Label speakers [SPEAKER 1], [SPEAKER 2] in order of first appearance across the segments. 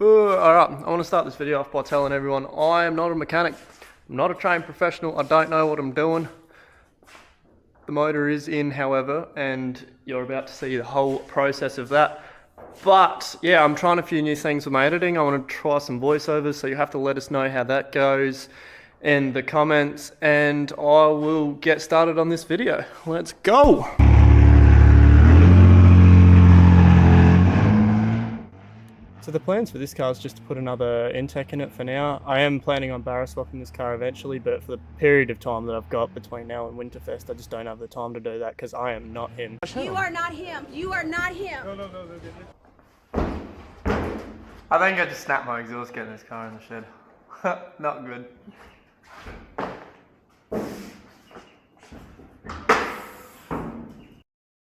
[SPEAKER 1] Alright, I want to start this video off by telling everyone I am not a mechanic. I'm not a trained professional. I don't know what I'm doing. The motor is in, however, and you're about to see the whole process of that. But yeah, I'm trying a few new things with my editing. I want to try some voiceovers, so you have to let us know how that goes in the comments, and I will get started on this video. Let's go! So the plans for this car is just to put another Intech in it for now. I am planning on barra swapping this car eventually, but for the period of time that I've got between now and Winterfest, I just don't have the time to do that because I am not him.
[SPEAKER 2] You are not him. You are not him.
[SPEAKER 1] No. I think I just snapped my exhaust getting this car in the shed. Not good.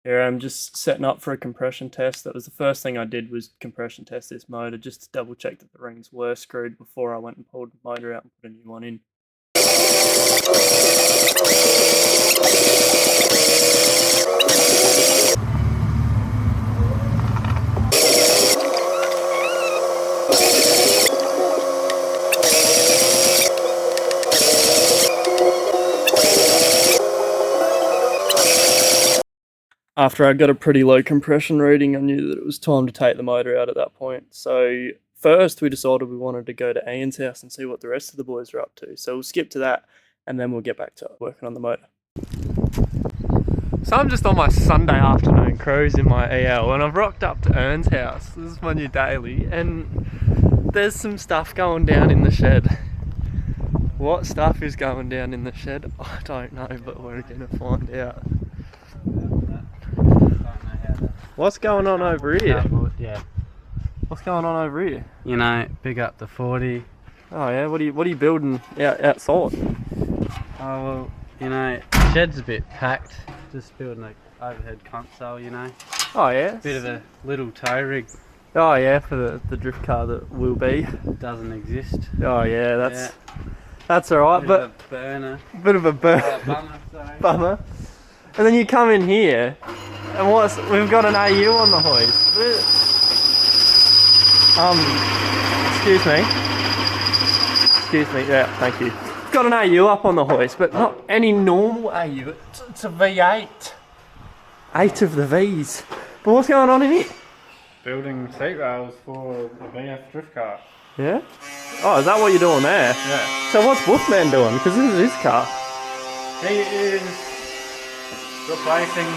[SPEAKER 1] Here I'm just setting up for a compression test. That was the first thing I did, was compression test this motor, just to double check that the rings were screwed before I went and pulled the motor out and put a new one in. After I got a pretty low compression reading, I knew that it was time to take the motor out at that point. So first we decided we wanted to go to Ian's house and see what the rest of the boys are up to. So we'll skip to that and then we'll get back to working on the motor. So I'm just on my Sunday afternoon cruise in my EL and I've rocked up to Ern's house. This is my new daily, and there's some stuff going down in the shed. What stuff is going down in the shed? I don't know, but we're going to find out. What's going on over here?
[SPEAKER 3] Yeah.
[SPEAKER 1] What's going on over here?
[SPEAKER 3] You know, big up the 40.
[SPEAKER 1] Oh yeah, what are you building outside?
[SPEAKER 3] Oh well, you know, shed's a bit packed. Just building an overhead console, you know.
[SPEAKER 1] Oh yeah.
[SPEAKER 3] Bit of a little tow rig.
[SPEAKER 1] Oh yeah, for the drift car that will be.
[SPEAKER 3] Doesn't exist.
[SPEAKER 1] Oh yeah, that's alright, but
[SPEAKER 3] a burner.
[SPEAKER 1] Bit of a
[SPEAKER 3] Bummer, sorry.
[SPEAKER 1] bummer. And then you come in here, and we've got an AU on the hoist. Excuse me, yeah, thank you. We've got an AU up on the hoist, but not any normal AU, it's a V8. 8 of the Vs. But what's going on in here?
[SPEAKER 4] Building seat rails for the VF drift car.
[SPEAKER 1] Yeah? Oh, is that what you're doing there?
[SPEAKER 4] Yeah.
[SPEAKER 1] So what's Wolfman doing? Because this is his car.
[SPEAKER 4] He is replacing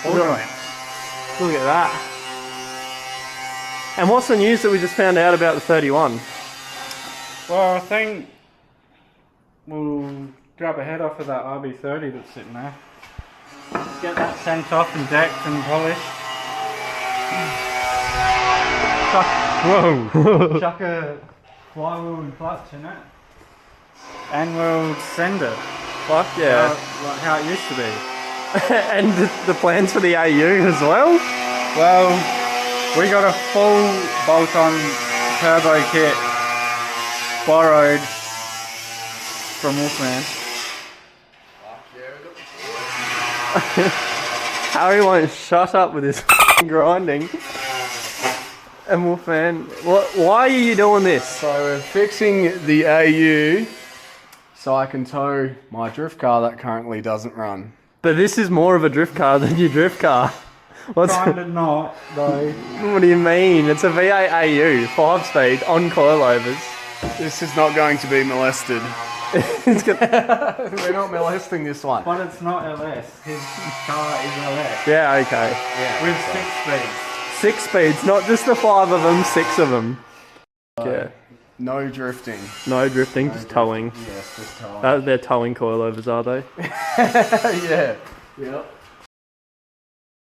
[SPEAKER 4] all joints.
[SPEAKER 1] Look at that. And what's the news that we just found out about the 31?
[SPEAKER 4] Well, I think we'll grab a head off of that RB30 that's sitting there. Get that sent off and decked and polished. Chuck a flywheel and clutch in it. And we'll send it.
[SPEAKER 1] Fuck yeah.
[SPEAKER 4] Like how it used to be.
[SPEAKER 1] And the plans for the AU as well?
[SPEAKER 4] Well, we got a full bolt-on turbo kit borrowed from Wolfman.
[SPEAKER 1] Harry won't shut up with his grinding. And Wolfman, why are you doing this?
[SPEAKER 5] So we're fixing the AU so I can tow my drift car that currently doesn't run.
[SPEAKER 1] But this is more of a drift car than your drift car.
[SPEAKER 4] Kinda not, though.
[SPEAKER 1] What do you mean? It's a V8 AU, 5-speed, on coilovers.
[SPEAKER 5] This is not going to be molested.
[SPEAKER 1] It's got,
[SPEAKER 5] We're not molesting this one.
[SPEAKER 4] But it's not LS. His car is LS.
[SPEAKER 1] yeah, okay.
[SPEAKER 4] Yeah. With 6 speeds.
[SPEAKER 1] 6 speeds, not just the 5 of them, 6 of them. Yeah.
[SPEAKER 5] No drifting.
[SPEAKER 1] No drifting, just towing.
[SPEAKER 5] Yes, just towing.
[SPEAKER 1] They're towing coilovers, are they?
[SPEAKER 5] Yeah. Yep.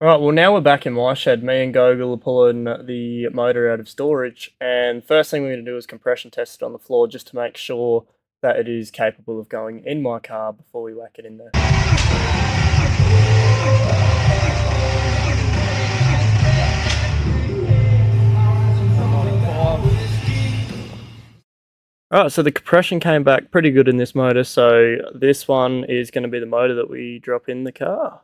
[SPEAKER 1] Alright, well now we're back in my shed. Me and Gogol are pulling the motor out of storage, and first thing we're going to do is compression test it on the floor just to make sure that it is capable of going in my car before we whack it in there. Alright, so the compression came back pretty good in this motor, so this one is going to be the motor that we drop in the car.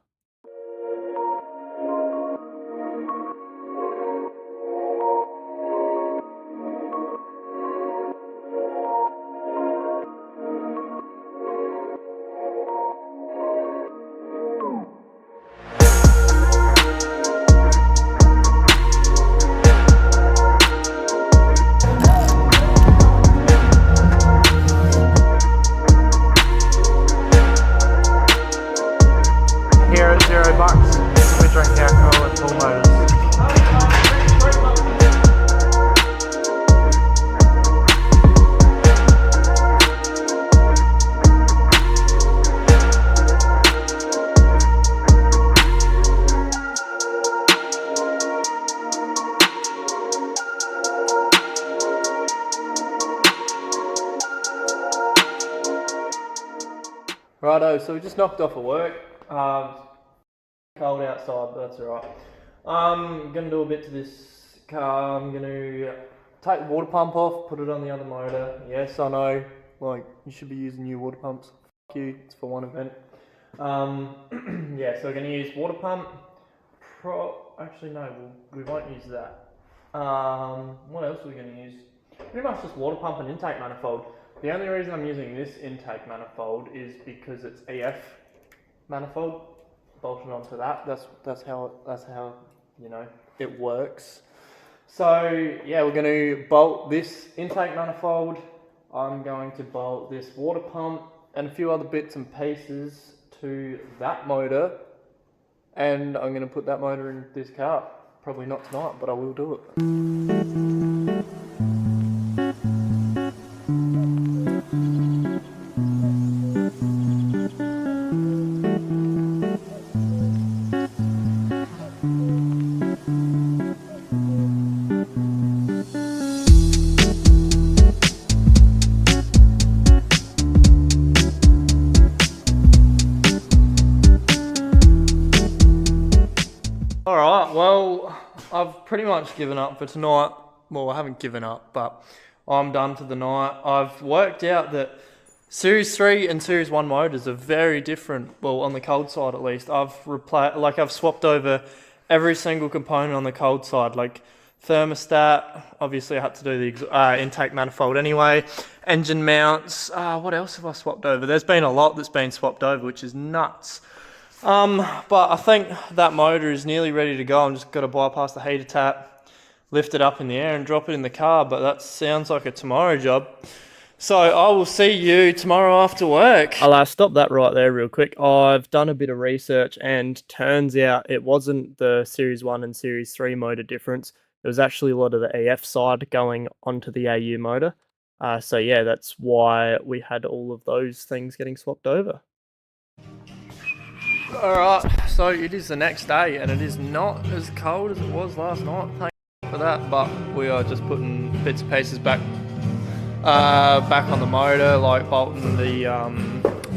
[SPEAKER 1] Righto, so we just knocked off of work. Cold outside, but that's alright. I'm gonna do a bit to this car. I'm gonna take the water pump off, put it on the other motor. Yes, I know, like, you should be using new water pumps. Fuck you, it's for one event. Yeah, so we're gonna use water pump. Actually, no, we won't use that. What else are we gonna use? Pretty much just water pump and intake manifold. The only reason I'm using this intake manifold is because it's EF manifold bolted onto that. That's how you know it works. So yeah, we're going to bolt this intake manifold. I'm going to bolt this water pump and a few other bits and pieces to that motor, and I'm going to put that motor in this car. Probably not tonight, but I will do it. Alright, well, I've pretty much given up for tonight. Well, I haven't given up, but I'm done for the night. I've worked out that Series 3 and Series 1 motors are very different. Well, on the cold side at least. I've swapped over every single component on the cold side, like thermostat. Obviously, I had to do the intake manifold anyway. Engine mounts. What else have I swapped over? There's been a lot that's been swapped over, which is nuts. But I think that motor is nearly ready to go. I'm just got to bypass the heater tap, lift it up in the air and drop it in the car, but that sounds like a tomorrow job. So I will see you tomorrow after work. I'll stop that right there real quick. I've done a bit of research and turns out it wasn't the Series 1 and Series 3 motor difference. It was actually a lot of the EF side going onto the AU motor. So yeah, that's why we had all of those things getting swapped over. Alright, so it is the next day and it is not as cold as it was last night, thank you for that, but we are just putting bits and pieces back on the motor, like bolting the,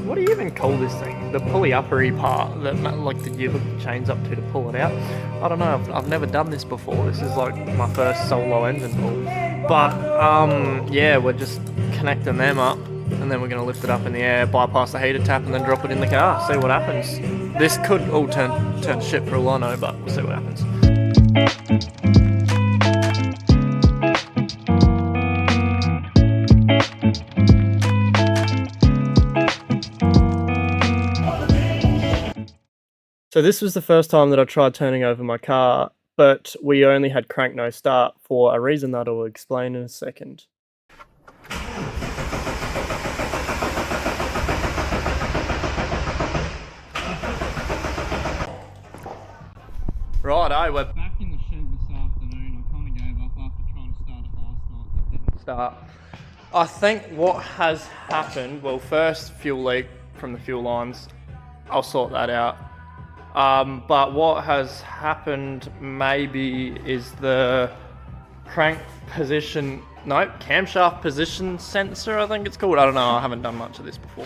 [SPEAKER 1] what do you even call this thing? The pulley uppery part that like you hook the chains up to pull it out. I don't know, I've never done this before, this is like my first solo engine pull. But yeah, we're just connecting them up. And then we're going to lift it up in the air, bypass the heater tap, and then drop it in the car. See what happens. This could all turn shit for all I know, but we'll see what happens. So this was the first time that I tried turning over my car, but we only had crank no start for a reason that I'll explain in a second. Right, we're back in the shed this afternoon. I kind of gave up after trying to start it last night, but didn't start. I think what has happened, well, first fuel leak from the fuel lines. I'll sort that out. But what has happened maybe is the camshaft position sensor, I think it's called. I don't know, I haven't done much of this before.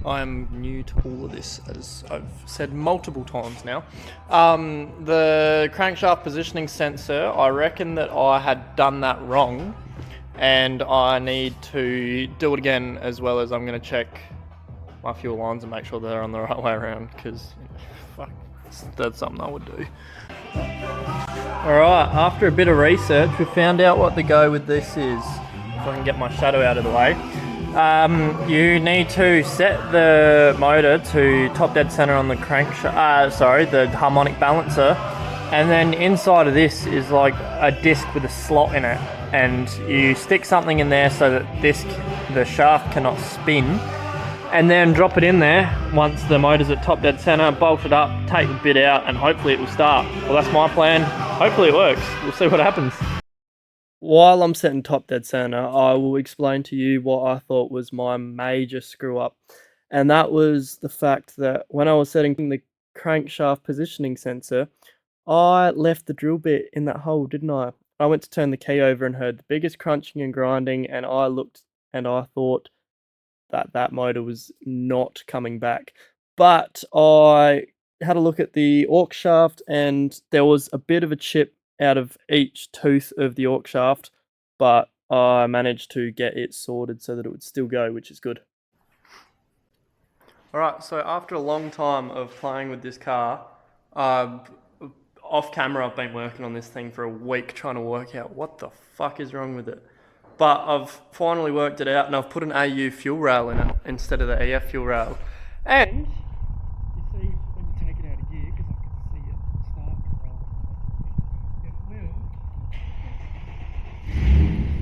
[SPEAKER 1] I am new to all of this, as I've said multiple times now. The crankshaft positioning sensor, I reckon that I had done that wrong, and I need to do it again, as well as I'm going to check my fuel lines and make sure they're on the right way around, because fuck, that's something I would do. Alright, after a bit of research, we found out what the go with this is. If I can get my shadow out of the way. You need to set the motor to top dead center on the the harmonic balancer, and then inside of this is like a disc with a slot in it, and you stick something in there so that the shaft cannot spin, and then drop it in there once the motor's at top dead center, bolt it up, take the bit out, and hopefully it will start. Well, that's my plan. Hopefully it works. We'll see what happens. While I'm setting top dead center, I will explain to you what I thought was my major screw up. And that was the fact that when I was setting the crankshaft positioning sensor, I left the drill bit in that hole, didn't I? I went to turn the key over and heard the biggest crunching and grinding, and I looked and I thought, that motor was not coming back. But I had a look at the aux shaft, and there was a bit of a chip out of each tooth of the aux shaft, but I managed to get it sorted so that it would still go, which is good. Alright, so after a long time of playing with this car, off camera I've been working on this thing for a week trying to work out what the fuck is wrong with it. But I've finally worked it out, and I've put an AU fuel rail in it instead of the EF fuel rail. And you see when you take it out of gear, because I can see it start to roll, it will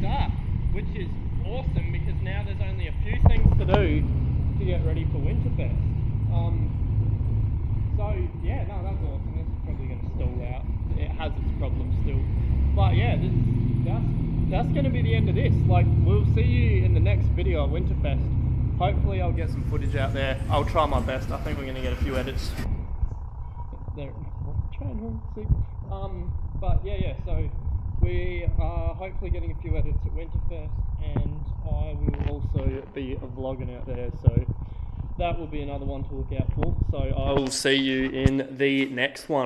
[SPEAKER 1] start, which is awesome because now there's only a few things to do to get ready for Winterfest. So yeah, no, that's awesome. This is probably going to stall out. It has its problems still, but yeah, that's going to be the end of this. Like, we'll see you in the next video at Winterfest. Hopefully I'll get some footage out there. I'll try my best. I think we're going to get a few edits. There, but yeah, so we are hopefully getting a few edits at Winterfest, and I will also be vlogging out there, so that will be another one to look out for. So I will see you in the next one.